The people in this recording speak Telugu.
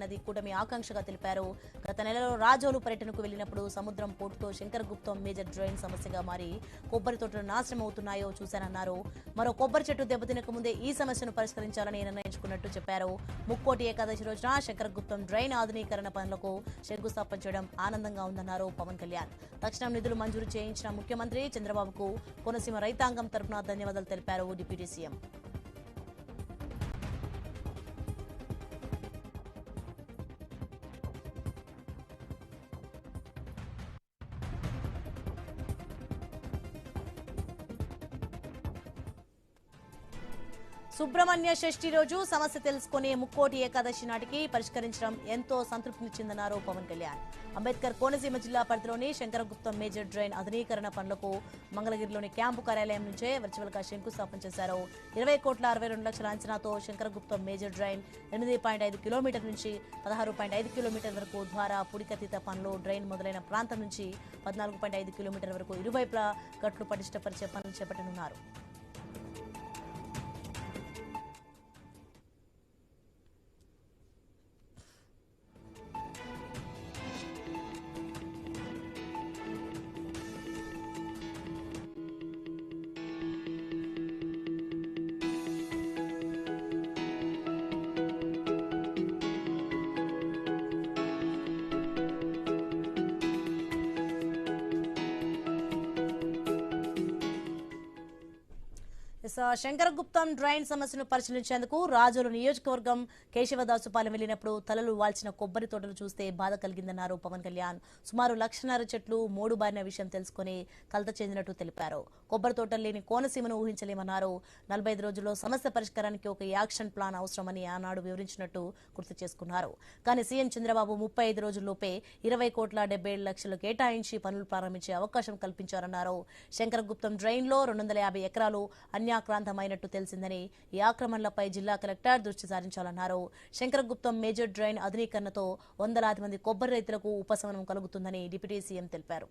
చేయాలన్నది కూటమి ఆకాంక్షగా తెలిపారు. గత నెలలో రాజోలు పర్యటనకు వెళ్లినప్పుడు సముద్రం పోర్టుతో శంకర్ గుప్తం మేజర్ డ్రైన్ సమస్యగా మారి కొబ్బరి తోటలు నాశనం అవుతున్నాయో చూశానన్నారు. మరో కొబ్బరి చెట్టు దెబ్బతినక ముందే ఈ సమస్యను పరిష్కరించాలని నిర్ణయించుకున్నట్టు చెప్పారు. ముక్కోటి ఏకాదశి రోజున శంకర్ గుప్తం డ్రైన్ ఆధునీకరణ పనులకు శంకుస్థాపన చేయడం ఆనందంగా ఉందన్నారు పవన్ కళ్యాణ్. తక్షణం నిధులు మంజూరు చేయించిన ముఖ్యమంత్రి చంద్రబాబుకు కోనసీమ రైతాంగం తరపున ధన్యవాదాలు తెలిపారు డిప్యూటీ సీఎం. సుబ్రహ్మణ్య షష్ఠి రోజు సమస్య తెలుసుకుని ముక్కోటి ఏకాదశి నాటికి పరిష్కరించడం ఎంతో సంతృప్తినిచ్చిందన్నారు పవన్ కళ్యాణ్. అంబేద్కర్ కోనసీమ జిల్లా పరిధిలోని శంకరగుప్తం మేజర్ డ్రైన్ ఆధునీకరణ పనులకు మంగళగిరిలోని క్యాంపు కార్యాలయం నుంచే వర్చువల్ గా శంకుస్థాపన చేశారు. 20,62,00,000 అంచనాతో శంకరగుప్తం మేజర్ డ్రైన్ 8.5 కిలోమీటర్ నుంచి 16.5 కిలోమీటర్ వరకు ద్వారా పుడికతీత పనులు, డ్రైన్ మొదలైన ప్రాంతం నుంచి 14.5 కిలోమీటర్ వరకు ఇరువైపులా గట్లు పటిష్టపరిచే పనులు చేపట్టనున్నారు. శంకరగుప్తం డ్రైన్ సమస్యను పరిశీలించేందుకు రాజోలు నియోజకవర్గం కేశవదాసుపాలెం వెళ్లినప్పుడు తలలు వాల్చిన కొబ్బరి తోటలు చూస్తే బాధ కలిగిందన్నారు పవన్ కళ్యాణ్. సుమారు 1,00,000 చెట్లు మోడుబారిన విషయం తెలుసుకుని కలత చెందినట్టు తెలిపారు. కొబ్బరి తోటలు లేని కోనసీమను ఊహించలేమన్నారు. 45 రోజుల్లో సమస్య పరిష్కారానికి ఒక యాక్షన్ ప్లాన్ అవసరమని ఆనాడు వివరించినట్టు గుర్తు చేసుకున్నారు. కానీ సీఎం చంద్రబాబు 35 రోజుల్లోపే 20,77,00,000 కేటాయించి పనులు ప్రారంభించే అవకాశం కల్పించారన్నారు. శంకరగుప్తం డ్రైన్ లో 250 ఎకరాలు అన్యాక్రాంతమైనట్టు తెలిసిందని, ఈ ఆక్రమణలపై జిల్లా కలెక్టర్ దృష్టి సారించాలన్నారు. శంకరగుప్తం మేజర్ డ్రైన్ ఆధునీకరణతో వందలాది మంది కొబ్బరి రైతులకు ఉపశమనం కలుగుతుందని డిప్యూటీ సీఎం తెలిపారు.